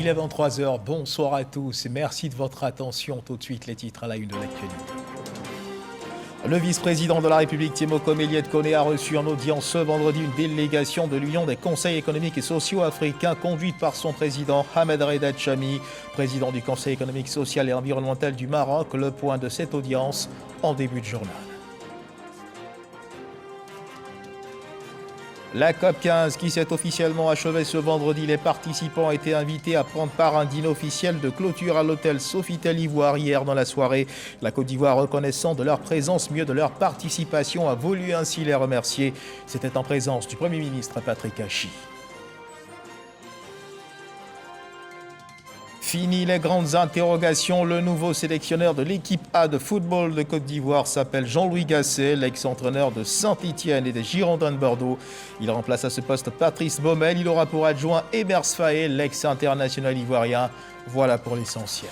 Il est 23h, bonsoir à tous et merci de votre attention. Tout de suite, les titres à la une de l'actualité. Le vice-président de la République, Tiemoko Melie-Kone, a reçu en audience ce vendredi une délégation de l'Union des conseils économiques et sociaux africains conduite par son président Ahmed Reda Chami, président du Conseil économique, social et environnemental du Maroc. Le point de cette audience en début de journal. La COP15 qui s'est officiellement achevée ce vendredi, les participants ont été invités à prendre part à un dîner officiel de clôture à l'hôtel Sofitel Ivoire hier dans la soirée. La Côte d'Ivoire, reconnaissant de leur présence, mieux de leur participation, a voulu ainsi les remercier. C'était en présence du Premier ministre Patrick Achi. Fini les grandes interrogations, le nouveau sélectionneur de l'équipe A de football de Côte d'Ivoire s'appelle Jean-Louis Gasset, l'ex-entraîneur de Saint-Étienne et des Girondins de Bordeaux. Il remplace à ce poste Patrice Baumel, il aura pour adjoint Emers Faé, l'ex-international ivoirien. Voilà pour l'essentiel.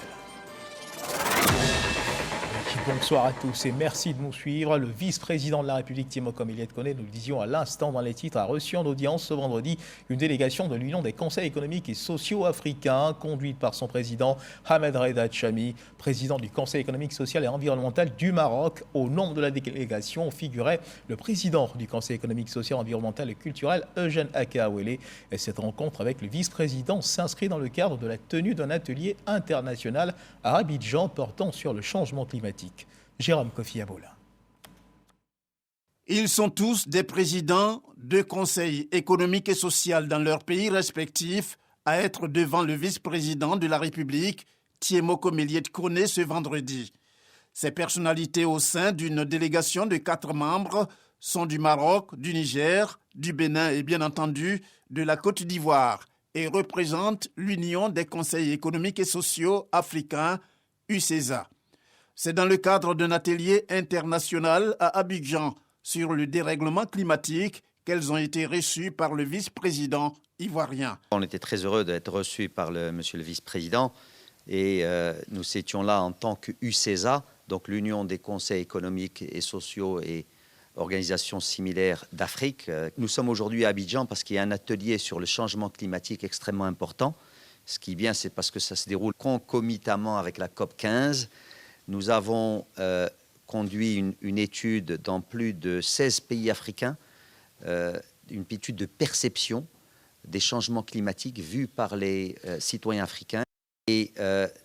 Bonsoir à tous et merci de nous suivre. Le vice-président de la République, Tiemoko Melie-Kone, nous le disions à l'instant dans les titres, a reçu en audience ce vendredi une délégation de l'Union des conseils économiques et sociaux africains, conduite par son président Ahmed Reda Chami, président du Conseil économique, social et environnemental du Maroc. Au nombre de la délégation figurait le président du Conseil économique, social, environnemental et culturel, Eugène Akaawele. Et cette rencontre avec le vice-président s'inscrit dans le cadre de la tenue d'un atelier international à Abidjan portant sur le changement climatique. Jérôme Kofi Abola. Ils sont tous des présidents de conseils économiques et sociaux dans leurs pays respectifs à être devant le vice-président de la République, Tiemoko Melie-Kone, ce vendredi. Ces personnalités au sein d'une délégation de 4 membres sont du Maroc, du Niger, du Bénin et bien entendu de la Côte d'Ivoire et représentent l'Union des conseils économiques et sociaux africains, UCESA. C'est dans le cadre d'un atelier international à Abidjan sur le dérèglement climatique qu'elles ont été reçues par le vice-président ivoirien. On était très heureux d'être reçus par monsieur le vice-président et nous étions là en tant que UCESA, donc l'Union des conseils économiques et sociaux et organisations similaires d'Afrique. Nous sommes aujourd'hui à Abidjan parce qu'il y a un atelier sur le changement climatique extrêmement important. Ce qui est bien, c'est parce que ça se déroule concomitamment avec la COP15. Nous avons conduit une étude dans plus de 16 pays africains, une étude de perception des changements climatiques vus par les citoyens africains. Et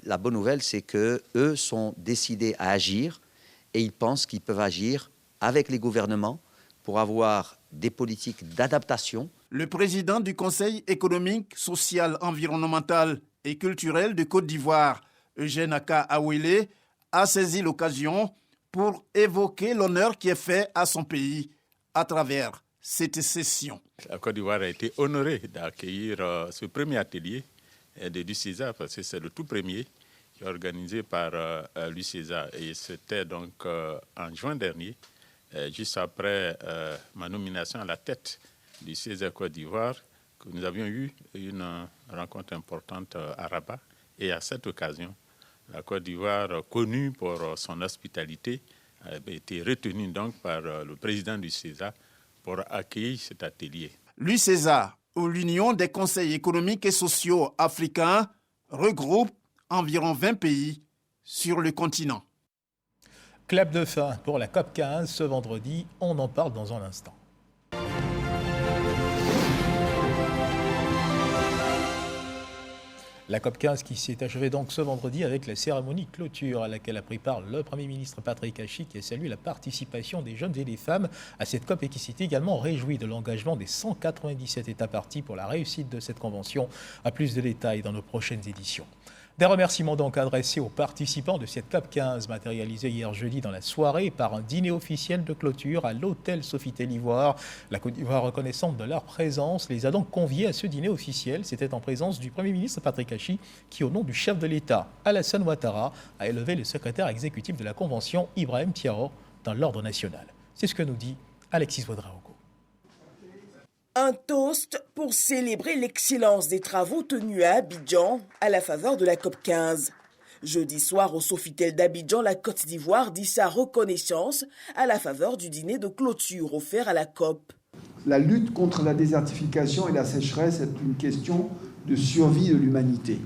la bonne nouvelle, c'est qu'eux sont décidés à agir et ils pensent qu'ils peuvent agir avec les gouvernements pour avoir des politiques d'adaptation. Le président du Conseil économique, social, environnemental et culturel de Côte d'Ivoire, Eugène Akaawele, a saisi l'occasion pour évoquer l'honneur qui est fait à son pays à travers cette session. La Côte d'Ivoire a été honorée d'accueillir ce premier atelier de l'UCESA parce que c'est le tout premier qui est organisé par l'UCESA et c'était donc en juin dernier, juste après ma nomination à la tête du CESA Côte d'Ivoire, que nous avions eu une rencontre importante à Rabat et à cette occasion, la Côte d'Ivoire, connue pour son hospitalité, a été retenue donc par le président du CESA pour accueillir cet atelier. L'UCESA, ou l'Union des conseils économiques et sociaux africains, regroupe environ 20 pays sur le continent. Clap de fin pour la COP15 ce vendredi, on en parle dans un instant. La COP15 qui s'est achevée donc ce vendredi avec la cérémonie clôture à laquelle a pris part le Premier ministre Patrick Achi qui a salué la participation des jeunes et des femmes à cette COP et qui s'est également réjoui de l'engagement des 197 États partis pour la réussite de cette convention. À plus de détails dans nos prochaines éditions. Des remerciements donc adressés aux participants de cette COP15 matérialisée hier jeudi dans la soirée par un dîner officiel de clôture à l'hôtel Sofitel Ivoire. La Côte d'Ivoire, reconnaissante de leur présence, les a donc conviés à ce dîner officiel. C'était en présence du Premier ministre Patrick Achi qui, au nom du chef de l'État, Alassane Ouattara, a élevé le secrétaire exécutif de la Convention, Ibrahim Thiaw, dans l'ordre national. C'est ce que nous dit Alexis Ouadraogo. Un toast pour célébrer l'excellence des travaux tenus à Abidjan à la faveur de la COP15. Jeudi soir, au Sofitel d'Abidjan, la Côte d'Ivoire dit sa reconnaissance à la faveur du dîner de clôture offert à la COP. La lutte contre la désertification et la sécheresse est une question de survie de l'humanité.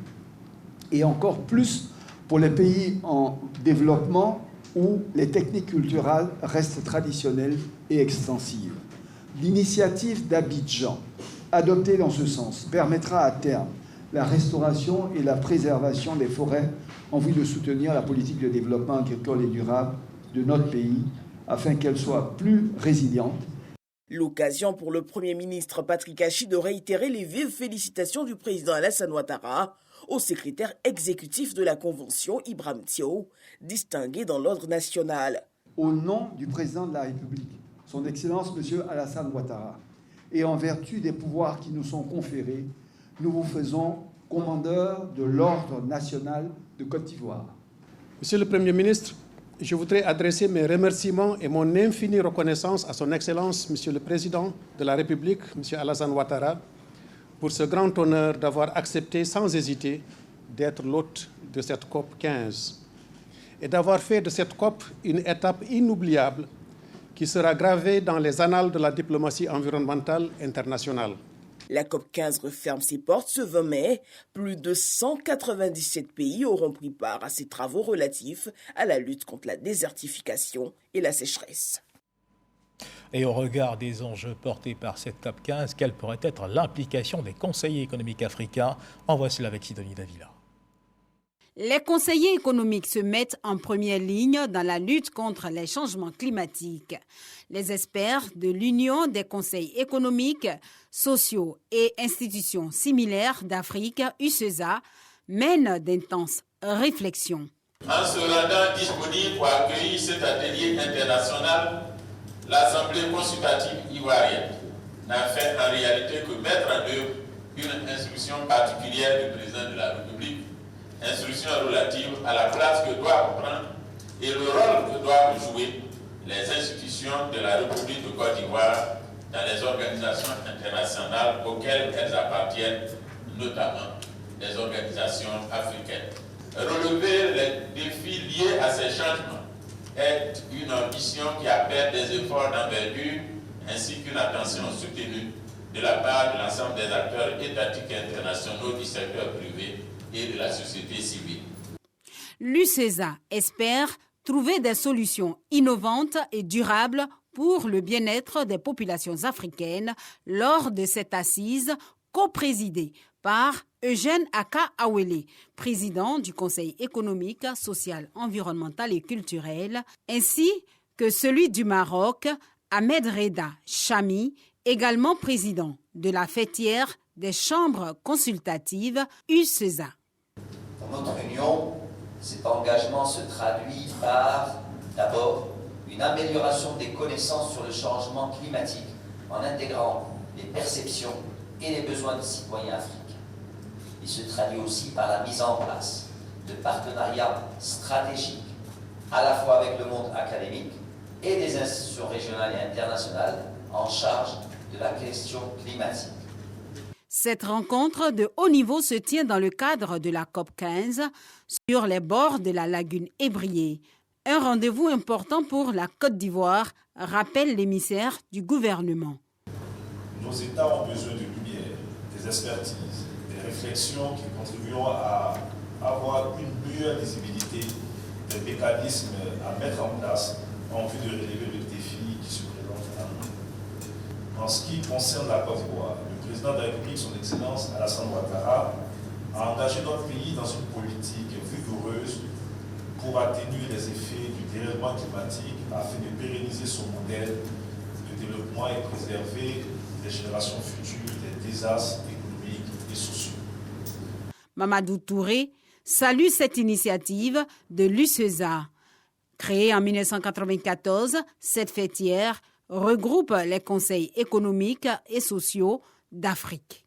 et encore plus pour les pays en développement où les techniques culturelles restent traditionnelles et extensives. L'initiative d'Abidjan, adoptée dans ce sens, permettra à terme la restauration et la préservation des forêts en vue de soutenir la politique de développement agricole et durable de notre pays afin qu'elle soit plus résiliente. L'occasion pour le Premier ministre Patrick Achi de réitérer les vives félicitations du président Alassane Ouattara au secrétaire exécutif de la Convention, Ibrahim Thiaw, distingué dans l'ordre national. Au nom du président de la République, son Excellence M. Alassane Ouattara, et en vertu des pouvoirs qui nous sont conférés, nous vous faisons commandeur de l'Ordre national de Côte d'Ivoire. Monsieur le Premier ministre, je voudrais adresser mes remerciements et mon infinie reconnaissance à son Excellence, Monsieur le Président de la République, Monsieur Alassane Ouattara, pour ce grand honneur d'avoir accepté sans hésiter d'être l'hôte de cette COP 15 et d'avoir fait de cette COP une étape inoubliable qui sera gravée dans les annales de la diplomatie environnementale internationale. La COP 15 referme ses portes ce 20 mai. Plus de 197 pays auront pris part à ces travaux relatifs à la lutte contre la désertification et la sécheresse. Et au regard des enjeux portés par cette COP 15, quelle pourrait être l'implication des conseillers économiques africains? En voici là avec Sidonie Davila. Les conseillers économiques se mettent en première ligne dans la lutte contre les changements climatiques. Les experts de l'Union des conseils économiques, sociaux et institutions similaires d'Afrique, UCESA, mènent d'intenses réflexions. En se rendant disponible pour accueillir cet atelier international, l'Assemblée consultative ivoirienne n'a fait en réalité que mettre en œuvre une instruction particulière du président de la République, instruction relative à la place que doivent prendre et le rôle que doivent jouer les institutions de la République de Côte d'Ivoire dans les organisations internationales auxquelles elles appartiennent, notamment les organisations africaines. Relever les défis liés à ces changements est une ambition qui appelle des efforts d'envergure ainsi qu'une attention soutenue de la part de l'ensemble des acteurs étatiques et internationaux du secteur privé et de la société civile. L'UCESA espère trouver des solutions innovantes et durables pour le bien-être des populations africaines lors de cette assise coprésidée par Eugène Aka Awele, président du Conseil économique, social, environnemental et culturel, ainsi que celui du Maroc, Ahmed Reda Chami, également président de la fêtière des chambres consultatives UCESA. Dans notre union, cet engagement se traduit par, d'abord, une amélioration des connaissances sur le changement climatique en intégrant les perceptions et les besoins des citoyens africains. Il se traduit aussi par la mise en place de partenariats stratégiques à la fois avec le monde académique et des institutions régionales et internationales en charge de la question climatique. Cette rencontre de haut niveau se tient dans le cadre de la COP 15 sur les bords de la lagune Ébrié. Un rendez-vous important pour la Côte d'Ivoire, rappelle l'émissaire du gouvernement. Nos États ont besoin de lumière, des expertises, des réflexions qui contribueront à avoir une meilleure visibilité des mécanismes à mettre en place en vue de relever le défi qui se présente à nous. En ce qui concerne la Côte d'Ivoire, le président de la République, son Excellence Alassane Ouattara, a engagé notre pays dans une politique vigoureuse pour atténuer les effets du dérèglement climatique afin de pérenniser son modèle de développement et préserver les générations futures des désastres économiques et sociaux. Mamadou Touré salue cette initiative de l'UCESA. Créée en 1994, cette fêtière regroupe les conseils économiques et sociaux d'Afrique.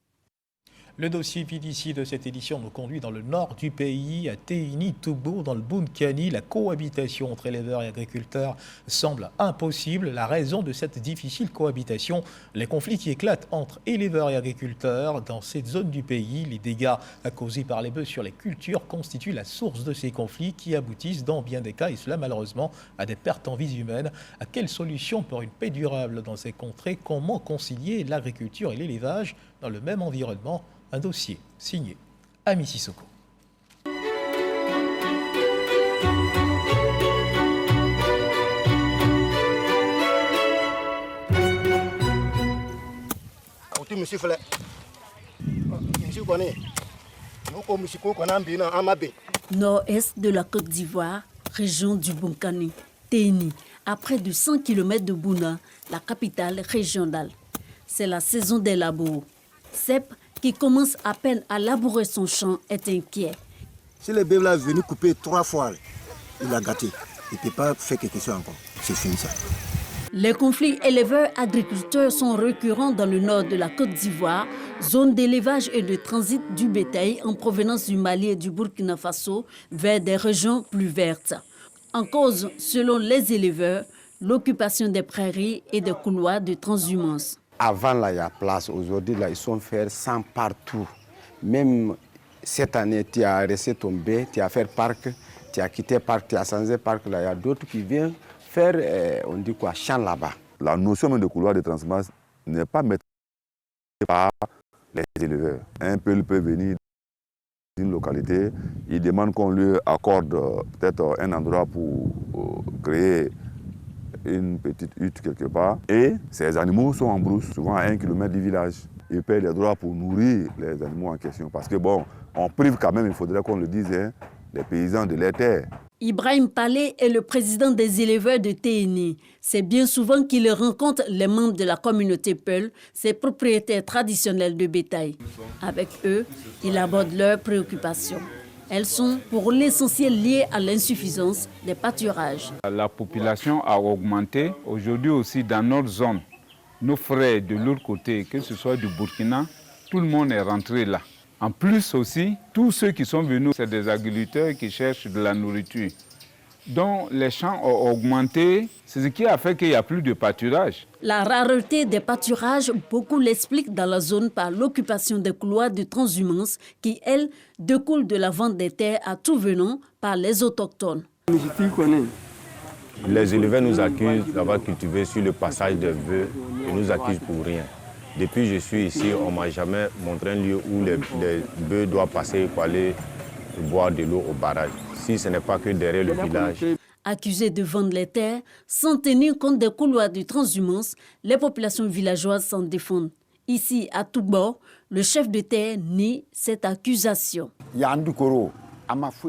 Le dossier VDC de cette édition nous conduit dans le nord du pays, à Teini-Toubour, dans le Bounkiani. La cohabitation entre éleveurs et agriculteurs semble impossible. La raison de cette difficile cohabitation, les conflits qui éclatent entre éleveurs et agriculteurs dans cette zone du pays. Les dégâts causés par les bœufs sur les cultures constituent la source de ces conflits qui aboutissent dans bien des cas, et cela malheureusement, à des pertes en vies humaines. À quelle solution pour une paix durable dans ces contrées? Comment concilier l'agriculture et l'élevage dans le même environnement? Un dossier signé Ami Sissoko. Nord-est de la Côte d'Ivoire, région du Bunkani, Téni, à près de 100 km de Bouna, la capitale régionale. C'est la saison des labours. Sepp, qui commence à peine à labourer son champ, est inquiet. Si le bébé est venu couper 3 fois, il a gâté. Il ne peut pas faire quelque chose encore. C'est fini ça. Les conflits éleveurs-agriculteurs sont récurrents dans le nord de la Côte d'Ivoire, zone d'élevage et de transit du bétail en provenance du Mali et du Burkina Faso vers des régions plus vertes. En cause, selon les éleveurs, l'occupation des prairies et des couloirs de transhumance. Avant, là, il y a place. Aujourd'hui, là, ils sont faits sans partout. Même cette année, tu as laissé tomber, tu as fait parc, tu as quitté parc, tu as changé parc. Là, il y a d'autres qui viennent faire, on dit quoi, champ là-bas. La notion de couloir de transhumance n'est pas maîtrisée par les éleveurs. Un peuple peut venir dans une localité, il demande qu'on lui accorde peut-être un endroit pour créer une petite hutte quelque part. Et ces animaux sont en brousse, souvent à 1 km du village. Ils paient les droits pour nourrir les animaux en question. Parce que bon, on prive quand même, il faudrait qu'on le dise, hein, les paysans de leur terre. Ibrahim Palé est le président des éleveurs de Téni. C'est bien souvent qu'il rencontre les membres de la communauté Peul, ses propriétaires traditionnels de bétail. Avec eux, il aborde leurs préoccupations. Elles sont pour l'essentiel liées à l'insuffisance des pâturages. La population a augmenté. Aujourd'hui aussi dans notre zone, nos frères de l'autre côté, que ce soit du Burkina, tout le monde est rentré là. En plus aussi, tous ceux qui sont venus, c'est des agriculteurs qui cherchent de la nourriture. Donc les champs ont augmenté, c'est ce qui a fait qu'il n'y a plus de pâturage. La rareté des pâturages, beaucoup l'expliquent dans la zone par l'occupation des couloirs de transhumance qui, elles, découlent de la vente des terres à tout venant par les autochtones. Les éleveurs nous accusent d'avoir cultivé sur le passage des bœufs et nous accusent pour rien. Depuis que je suis ici, on ne m'a jamais montré un lieu où les bœufs doivent passer pour aller boire de l'eau au barrage. Si ce n'est pas que derrière le village. Accusés de vendre les terres, sans tenir compte des couloirs de transhumance, les populations villageoises s'en défendent. Ici, à Toubor, le chef de terre nie cette accusation.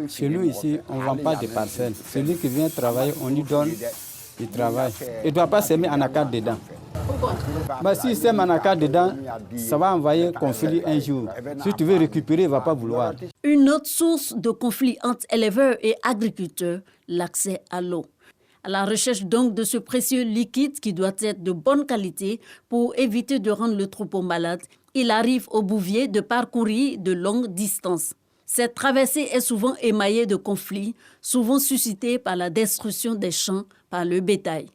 Chez nous ici, on ne vend pas de parcelles. Celui qui vient travailler, on lui donne du travail. Il ne doit pas s'aimer en accord dedans. Pourquoi? S'il s'aime en accord dedans, ça va envoyer conflit un jour. Si tu veux récupérer, il ne va pas vouloir. Une autre source de conflit entre éleveurs et agriculteurs, l'accès à l'eau. À la recherche donc de ce précieux liquide qui doit être de bonne qualité pour éviter de rendre le troupeau malade, il arrive aux bouviers de parcourir de longues distances. Cette traversée est souvent émaillée de conflits, souvent suscités par la destruction des champs par le bétail.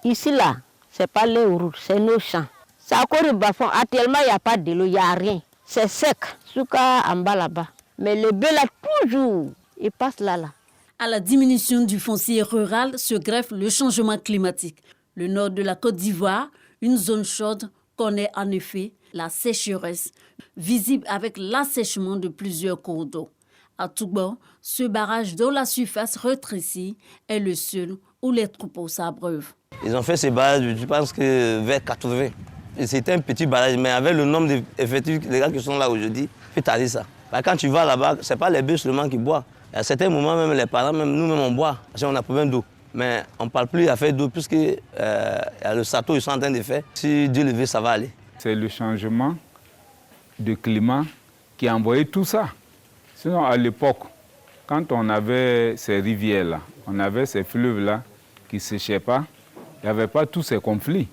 Ici, là, ce n'est pas les routes, c'est nos champs. C'est encore le bas-fond. Actuellement, il n'y a pas de l'eau, il n'y a rien. C'est sec, souka en bas là-bas. Mais le bœuf, là, toujours, il passe là. À la diminution du foncier rural se greffe le changement climatique. Le nord de la Côte d'Ivoire, une zone chaude, connaît en effet la sécheresse, visible avec l'assèchement de plusieurs cours d'eau. À Toubor, ce barrage dont la surface rétrécie est le seul où les troupeaux s'abreuvent. Ils ont fait ce barrage, je pense que vers 80. C'était un petit barrage, mais avec le nombre d'effectifs, les gars qui sont là aujourd'hui, peut t'arriver ça. Quand tu vas là-bas, ce n'est pas les bœufs seulement qui boivent. À certains moments, même les parents, même nous-mêmes, on boit, parce qu'on a problème d'eau. Mais on ne parle plus à faire d'eau, puisque le château, ils sont en train de faire. Si Dieu le veut, ça va aller. C'est le changement de climat qui a envoyé tout ça. Sinon, à l'époque, quand on avait ces rivières-là, on avait ces fleuves-là qui ne séchaient pas, il n'y avait pas tous ces conflits.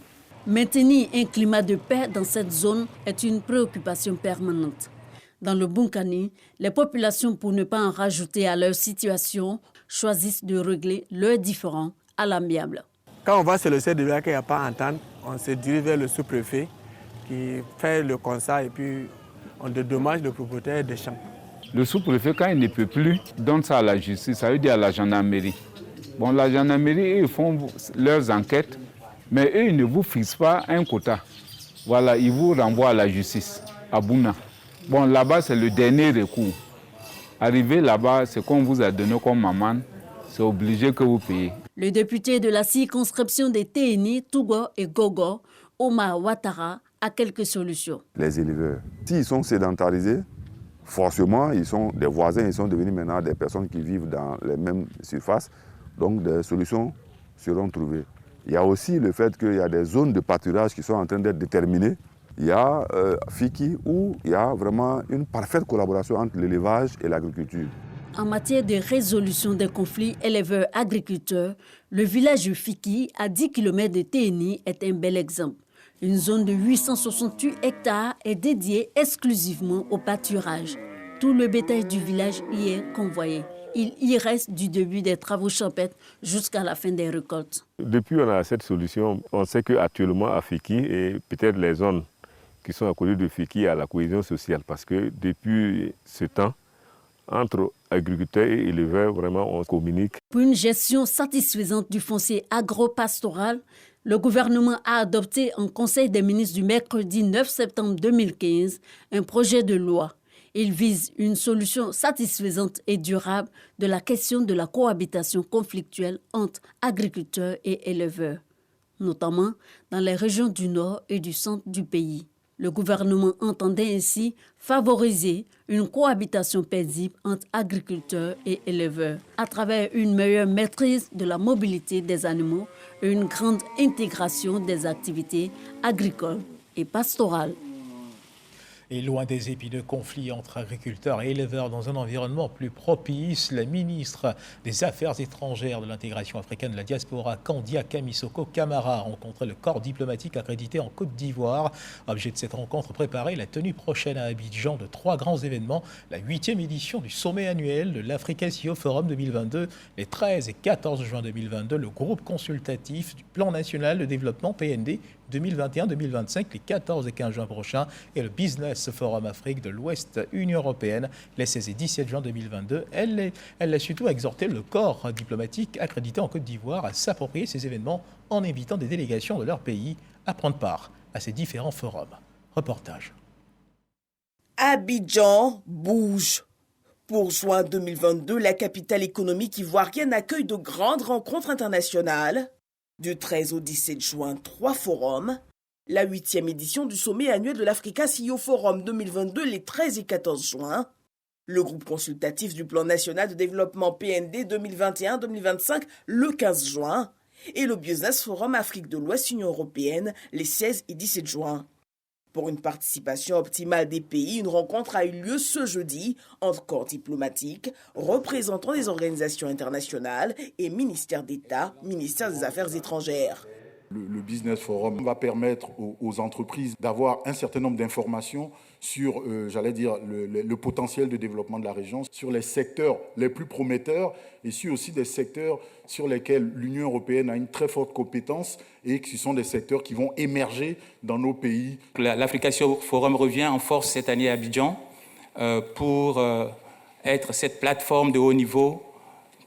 Maintenir un climat de paix dans cette zone est une préoccupation permanente. Dans le Bunkani, les populations, pour ne pas en rajouter à leur situation, choisissent de régler leurs différends à l'amiable. Quand on va sur le site de là qu'il n'y a pas d'entente, on se dirige vers le sous-préfet qui fait le constat et puis on dédommage le propriétaire des champs. Le sous-préfet, quand il ne peut plus, donne ça à la justice, ça veut dire à la gendarmerie. Bon, la gendarmerie, ils font leurs enquêtes, mais eux, ils ne vous fixent pas un quota. Voilà, ils vous renvoient à la justice, à Bouna. Bon, là-bas, c'est le dernier recours. Arrivé là-bas, c'est qu'on vous a donné comme amende, c'est obligé que vous payez. Le député de la circonscription des Téni, Toubor et Gogo, Omar Ouattara, à quelques solutions. Les éleveurs, s'ils sont sédentarisés, forcément, ils sont des voisins, ils sont devenus maintenant des personnes qui vivent dans les mêmes surfaces. Donc, des solutions seront trouvées. Il y a aussi le fait qu'il y a des zones de pâturage qui sont en train d'être déterminées. Il y a Fiki où il y a vraiment une parfaite collaboration entre l'élevage et l'agriculture. En matière de résolution des conflits éleveurs-agriculteurs, le village de Fiki, à 10 km de Téhéni, est un bel exemple. Une zone de 868 hectares est dédiée exclusivement au pâturage. Tout le bétail du village y est convoyé. Il y reste du début des travaux champêtres jusqu'à la fin des récoltes. Depuis qu'on a cette solution, on sait qu'actuellement à Fiki et peut-être les zones qui sont à côté de Fiki, il y a la cohésion sociale parce que depuis ce temps, entre agriculteurs et éleveurs, vraiment, on communique. Pour une gestion satisfaisante du foncier agro-pastoral, le gouvernement a adopté en Conseil des ministres du mercredi 9 septembre 2015 un projet de loi. Il vise une solution satisfaisante et durable de la question de la cohabitation conflictuelle entre agriculteurs et éleveurs, notamment dans les régions du nord et du centre du pays. Le gouvernement entendait ainsi favoriser une cohabitation paisible entre agriculteurs et éleveurs à travers une meilleure maîtrise de la mobilité des animaux et une grande intégration des activités agricoles et pastorales. Et loin des épineux conflits entre agriculteurs et éleveurs dans un environnement plus propice, la ministre des Affaires étrangères de l'intégration africaine de la diaspora, Kandia Kamisoko Camara, a rencontré le corps diplomatique accrédité en Côte d'Ivoire. Objet de cette rencontre préparée, la tenue prochaine à Abidjan de 3 grands événements. La 8e édition du sommet annuel de l'Africa CEO Forum 2022, les 13 et 14 juin 2022, le groupe consultatif du Plan national de développement PND 2021-2025, les 14 et 15 juin prochains, et le Business Forum Afrique de l'Ouest Union européenne, les 16 et 17 juin 2022. Elle a surtout exhorté le corps diplomatique accrédité en Côte d'Ivoire à s'approprier ces événements en invitant des délégations de leur pays à prendre part à ces différents forums. Reportage. Abidjan bouge. Pour juin 2022, la capitale économique ivoirienne accueille de grandes rencontres internationales. Du 13 au 17 juin, 3 forums. La 8e édition du sommet annuel de l'Africa CEO Forum 2022, les 13 et 14 juin. Le groupe consultatif du Plan national de développement PND 2021-2025, le 15 juin. Et le Business Forum Afrique de l'Ouest Union européenne, les 16 et 17 juin. Pour une participation optimale des pays, une rencontre a eu lieu ce jeudi entre corps diplomatiques, représentants des organisations internationales et ministères d'État, ministère des Affaires étrangères. Le Business Forum va permettre aux entreprises d'avoir un certain nombre d'informations sur, le potentiel de développement de la région, sur les secteurs les plus prometteurs et sur aussi des secteurs sur lesquels l'Union européenne a une très forte compétence et qui sont des secteurs qui vont émerger dans nos pays. L'Africa Forum revient en force cette année à Abidjan pour être cette plateforme de haut niveau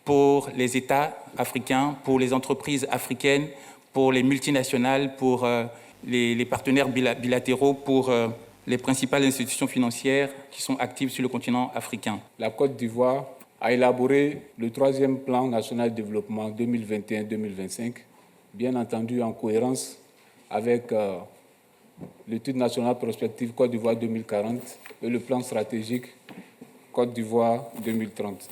pour les États africains, pour les entreprises africaines, pour les multinationales, pour les partenaires bilatéraux, pour les principales institutions financières qui sont actives sur le continent africain. La Côte d'Ivoire a élaboré le 3e plan national de développement 2021-2025, bien entendu en cohérence avec l'étude nationale prospective Côte d'Ivoire 2040 et le plan stratégique Côte d'Ivoire 2030.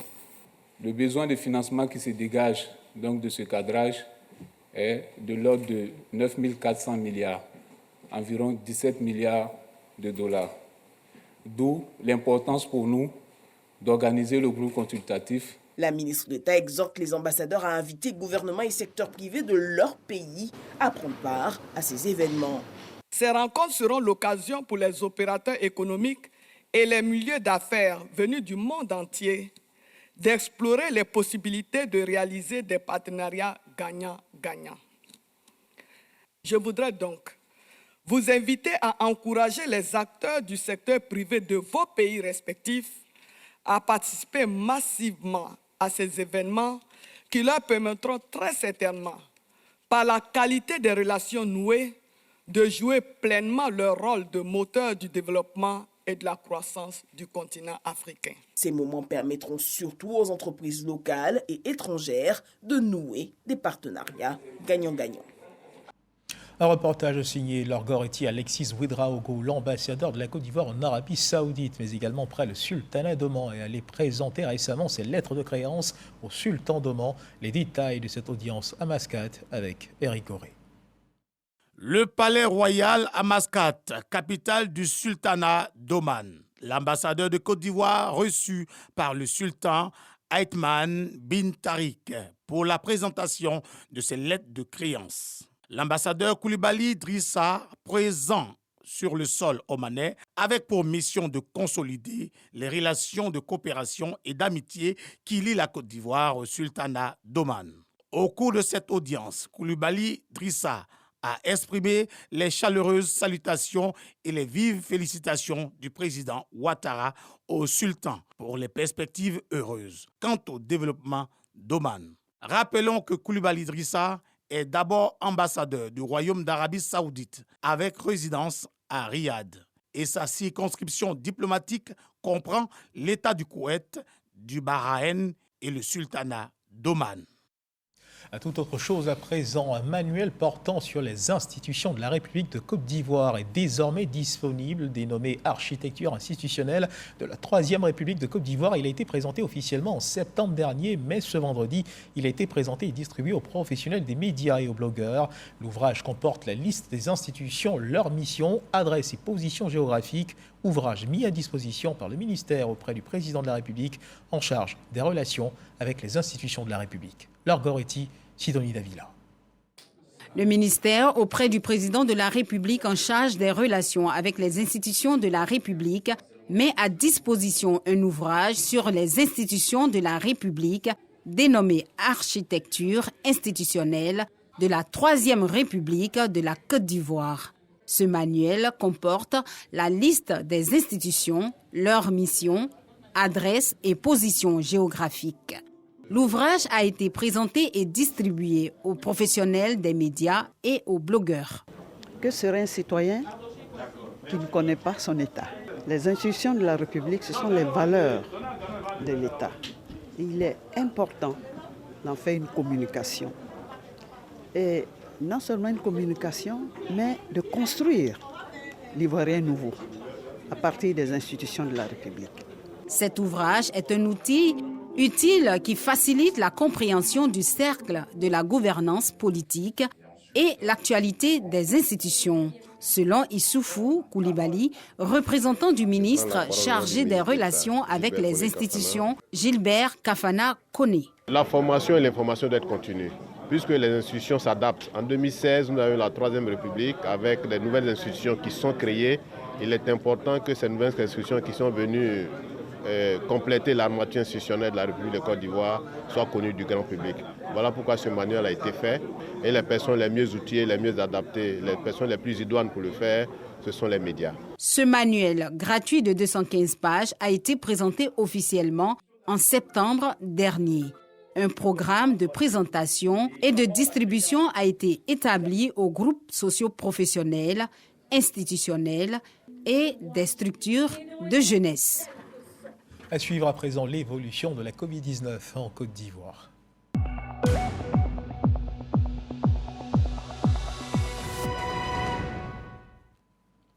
Le besoin de financement qui se dégage donc de ce cadrage est de l'ordre de 9 400 milliards, environ 17 milliards de dollars. D'où l'importance pour nous d'organiser le groupe consultatif. La ministre d'État exhorte les ambassadeurs à inviter gouvernements et secteurs privés de leur pays à prendre part à ces événements. Ces rencontres seront l'occasion pour les opérateurs économiques et les milieux d'affaires venus du monde entier d'explorer les possibilités de réaliser des partenariats gagnant-gagnant. Je voudrais donc vous inviter à encourager les acteurs du secteur privé de vos pays respectifs à participer massivement à ces événements qui leur permettront très certainement, par la qualité des relations nouées, de jouer pleinement leur rôle de moteur du développement et de la croissance du continent africain. Ces moments permettront surtout aux entreprises locales et étrangères de nouer des partenariats gagnant-gagnant. Un reportage signé Laure Goretti, Alexis Ouedraogo, l'ambassadeur de la Côte d'Ivoire en Arabie Saoudite, mais également près le sultanat d'Oman, et allait présenter récemment ses lettres de créance au sultan d'Oman. Les détails de cette audience à Mascate avec Éric Goré. Le palais royal à Mascate, capitale du sultanat d'Oman. L'ambassadeur de Côte d'Ivoire reçu par le sultan Aithman bin Tariq pour la présentation de ses lettres de créance. L'ambassadeur Coulibaly Drissa, présent sur le sol omanais, avec pour mission de consolider les relations de coopération et d'amitié qui lient la Côte d'Ivoire au sultanat d'Oman. Au cours de cette audience, Coulibaly Drissa a exprimé les chaleureuses salutations et les vives félicitations du président Ouattara au sultan pour les perspectives heureuses quant au développement d'Oman. Rappelons que Coulibaly Drissa est d'abord ambassadeur du Royaume d'Arabie Saoudite avec résidence à Riyad. Et sa circonscription diplomatique comprend l'État du Koweït, du Bahreïn et le sultanat d'Oman. À toute autre chose à présent, un manuel portant sur les institutions de la République de Côte d'Ivoire est désormais disponible, dénommé Architecture institutionnelle de la Troisième République de Côte d'Ivoire. Il a été présenté officiellement en septembre dernier, mais ce vendredi, il a été présenté et distribué aux professionnels des médias et aux blogueurs. L'ouvrage comporte la liste des institutions, leurs missions, adresses et positions géographiques, ouvrage mis à disposition par le ministère auprès du président de la République en charge des relations avec les institutions de la République. Laure Goretti, Sidonie Davila. Le ministère auprès du président de la République en charge des relations avec les institutions de la République met à disposition un ouvrage sur les institutions de la République dénommé Architecture institutionnelle de la Troisième République de la Côte d'Ivoire. Ce manuel comporte la liste des institutions, leurs missions, adresses et positions géographiques. L'ouvrage a été présenté et distribué aux professionnels des médias et aux blogueurs. Que serait un citoyen qui ne connaît pas son État? Les institutions de la République, ce sont les valeurs de l'État. Il est important d'en faire une communication. Et non seulement une communication, mais de construire l'Ivoirien nouveau à partir des institutions de la République. Cet ouvrage est un outil utile qui facilite la compréhension du cercle de la gouvernance politique et l'actualité des institutions. Selon Issoufou Coulibaly, représentant du ministre chargé des relations avec les institutions, Gilbert Kafana Koné. La formation et l'information doivent être continues, puisque les institutions s'adaptent. En 2016, nous avons la Troisième République avec les nouvelles institutions qui sont créées. Il est important que ces nouvelles institutions qui sont venues compléter l'armature institutionnelle de la République de Côte d'Ivoire soit connue du grand public. Voilà pourquoi ce manuel a été fait. Et les personnes les mieux outillées, les mieux adaptées, les personnes les plus idoines pour le faire, ce sont les médias. Ce manuel gratuit de 215 pages a été présenté officiellement en septembre dernier. Un programme de présentation et de distribution a été établi aux groupes socio-professionnels, institutionnels et des structures de jeunesse. À suivre à présent l'évolution de la Covid-19 en Côte d'Ivoire.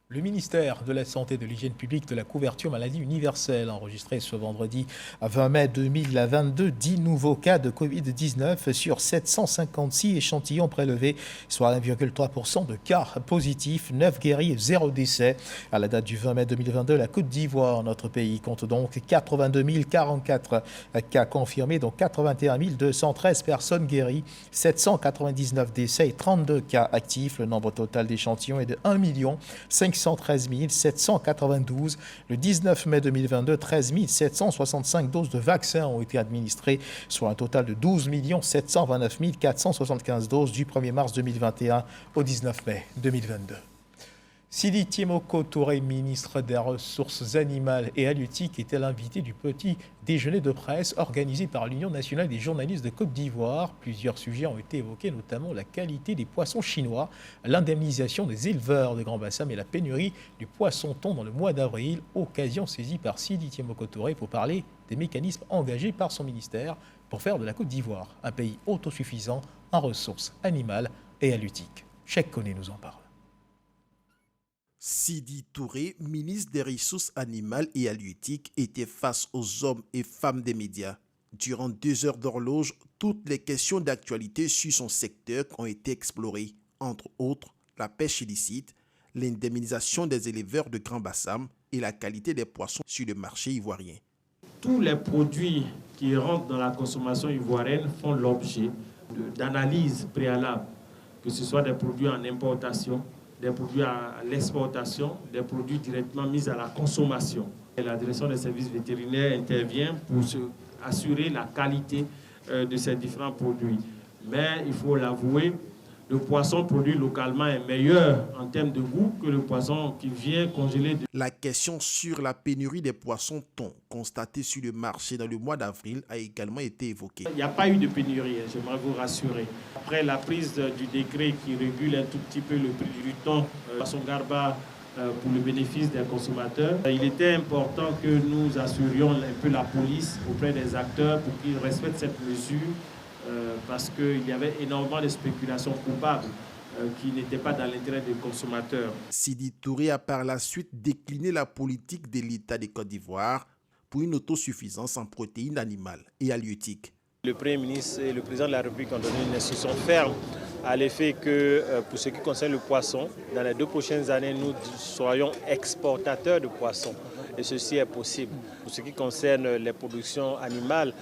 Le ministère de la Santé et de l'Hygiène publique de la couverture maladie universelle a enregistré ce vendredi 20 mai 2022 10 nouveaux cas de Covid-19 sur 756 échantillons prélevés, soit 1,3% de cas positifs, 9 guéris et 0 décès. À la date du 20 mai 2022, la Côte d'Ivoire, notre pays, compte donc 82 044 cas confirmés, dont 81 213 personnes guéries, 799 décès et 32 cas actifs. Le nombre total d'échantillons est de 1 513 792. Le 19 mai 2022, 13 765 doses de vaccins ont été administrées, soit un total de 12 729 475 doses du 1er mars 2021 au 19 mai 2022. Sidi Tiemoko Touré, ministre des Ressources animales et halieutiques, était l'invité du petit déjeuner de presse organisé par l'Union nationale des journalistes de Côte d'Ivoire. Plusieurs sujets ont été évoqués, notamment la qualité des poissons chinois, l'indemnisation des éleveurs de Grand Bassam et la pénurie du poisson-thon dans le mois d'avril, occasion saisie par Sidi Tiemoko Touré pour parler des mécanismes engagés par son ministère pour faire de la Côte d'Ivoire un pays autosuffisant en ressources animales et halieutiques. Cheikh Koné nous en parle. Sidi Touré, ministre des Ressources animales et halieutiques, était face aux hommes et femmes des médias. Durant 2 heures d'horloge, toutes les questions d'actualité sur son secteur ont été explorées, entre autres la pêche illicite, l'indemnisation des éleveurs de Grand Bassam et la qualité des poissons sur le marché ivoirien. Tous les produits qui rentrent dans la consommation ivoirienne font l'objet d'analyses préalables, que ce soit des produits en importation, des produits à l'exportation, des produits directement mis à la consommation. Et la direction des services vétérinaires intervient pour assurer la qualité de ces différents produits. Mais il faut l'avouer, le poisson produit localement est meilleur en termes de goût que le poisson qui vient congelé. La question sur la pénurie des poissons thon constatée sur le marché dans le mois d'avril a également été évoquée. Il n'y a pas eu de pénurie, j'aimerais vous rassurer. Après la prise du décret qui régule un tout petit peu le prix du thon, poisson garba, pour le bénéfice des consommateurs, il était important que nous assurions un peu la police auprès des acteurs pour qu'ils respectent cette mesure. Parce qu'il y avait énormément de spéculations coupables qui n'étaient pas dans l'intérêt des consommateurs. Sidi Touré a par la suite décliné la politique de l'État de Côte d'Ivoire pour une autosuffisance en protéines animales et halieutiques. Le Premier ministre et le Président de la République ont donné une instruction ferme à l'effet que, pour ce qui concerne le poisson, dans les 2 prochaines années, nous soyons exportateurs de poissons. Et ceci est possible. Pour ce qui concerne les productions animales,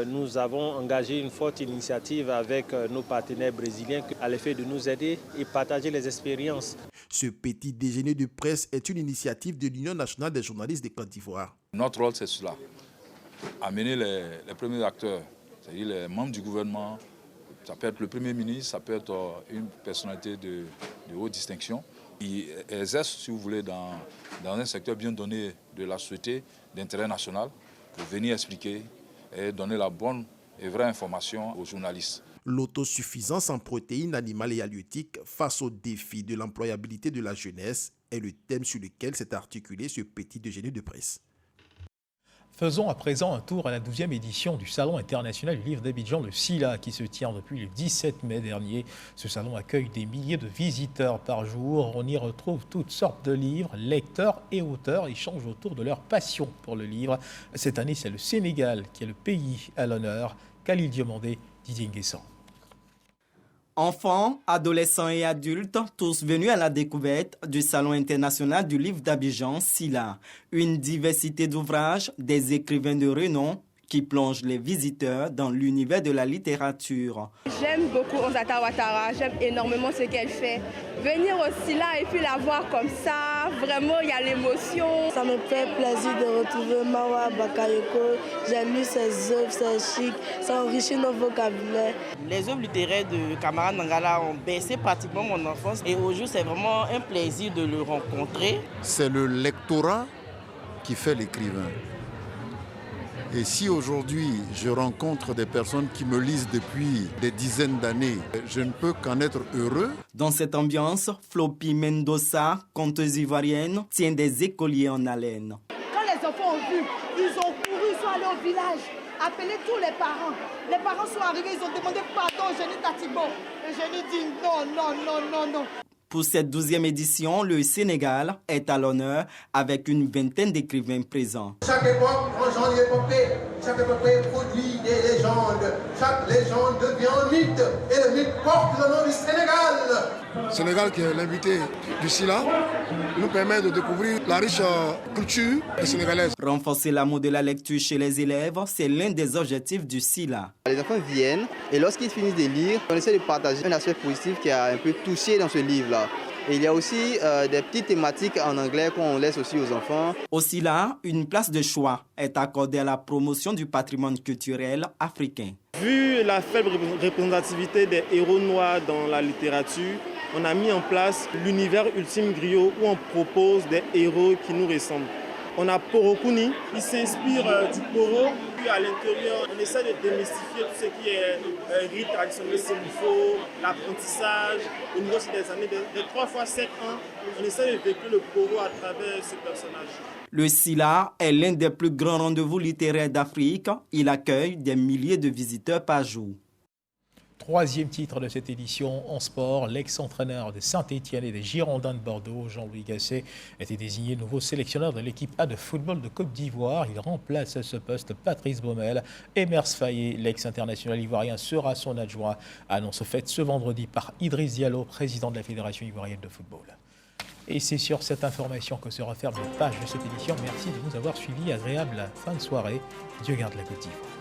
nous avons engagé une forte initiative avec nos partenaires brésiliens à l'effet de nous aider et partager les expériences. Ce petit déjeuner de presse est une initiative de l'Union nationale des journalistes de Côte d'Ivoire. Notre rôle, c'est cela, amener les premiers acteurs, c'est-à-dire les membres du gouvernement. Ça peut être le Premier ministre, ça peut être une personnalité de haute distinction qui exerce, si vous voulez, dans un secteur bien donné de la société, d'intérêt national, pour venir expliquer et donner la bonne et vraie information aux journalistes. L'autosuffisance en protéines animales et halieutiques face au défi de l'employabilité de la jeunesse est le thème sur lequel s'est articulé ce petit déjeuner de presse. Faisons à présent un tour à la 12e édition du Salon international du livre d'Abidjan, le SILA, qui se tient depuis le 17 mai dernier. Ce salon accueille des milliers de visiteurs par jour. On y retrouve toutes sortes de livres. Lecteurs et auteurs échangent autour de leur passion pour le livre. Cette année, c'est le Sénégal qui est le pays à l'honneur. Khalil Diomandé, Didier Nguessan. Enfants, adolescents et adultes, tous venus à la découverte du Salon international du livre d'Abidjan, SILA. Une diversité d'ouvrages, des écrivains de renom qui plongent les visiteurs dans l'univers de la littérature. J'aime beaucoup Onsata Ouattara, j'aime énormément ce qu'elle fait. Venir au SILA et puis la voir comme ça, vraiment il y a l'émotion. Ça me fait plaisir de retrouver Mawa Bakayoko. J'aime lu ses œuvres, c'est chic, ça enrichit notre vocabulaire. Les œuvres littéraires de Camara Nangala ont bercé pratiquement mon enfance et aujourd'hui c'est vraiment un plaisir de le rencontrer. C'est le lectorat qui fait l'écrivain. Et si aujourd'hui je rencontre des personnes qui me lisent depuis des dizaines d'années, je ne peux qu'en être heureux. Dans cette ambiance, Floppy Mendoza, conteuse ivoirienne, tient des écoliers en haleine. Quand les enfants ont vu, ils ont couru, ils sont allés au village, appelé tous les parents. Les parents sont arrivés, ils ont demandé pardon au génie Tatibo. Le génie dit non, non, non, non, non. Pour cette 12e édition, le Sénégal est à l'honneur avec une vingtaine d'écrivains présents. Chaque époque engendre une épopée, chaque épopée produit des légendes, chaque légende devient un mythe et le mythe porte le nom du Sénégal. Sénégal, qui est l'invité du SILA, nous permet de découvrir la riche culture sénégalaise. Renforcer l'amour de la lecture chez les élèves, c'est l'un des objectifs du SILA. Les enfants viennent et lorsqu'ils finissent de lire, on essaie de partager un aspect positif qui a un peu touché dans ce livre-là. Et il y a aussi des petites thématiques en anglais qu'on laisse aussi aux enfants. Au SILA, une place de choix est accordée à la promotion du patrimoine culturel africain. Vu la faible représentativité des héros noirs dans la littérature, on a mis en place l'univers ultime griot où on propose des héros qui nous ressemblent. On a Poro Kuni, il s'inspire du Poro, puis à l'intérieur, on essaie de démystifier tout ce qui est rite traditionnel Semifo, l'apprentissage. Au niveau des années de 3 fois 7 ans, on essaie de véhiculer le Poro à travers ce personnage. Le SILA est l'un des plus grands rendez-vous littéraires d'Afrique. Il accueille des milliers de visiteurs par jour. Troisième titre de cette édition en sport, l'ex-entraîneur de Saint-Étienne et des Girondins de Bordeaux, Jean-Louis Gasset, a été désigné nouveau sélectionneur de l'équipe A de football de Côte d'Ivoire. Il remplace à ce poste Patrice Baumel. Emers Faye, l'ex-international ivoirien, sera son adjoint. Annonce faite ce vendredi par Idriss Diallo, président de la Fédération ivoirienne de football. Et c'est sur cette information que se referment les pages de cette édition. Merci de nous avoir suivis. Agréable fin de soirée. Dieu garde la Côte d'Ivoire.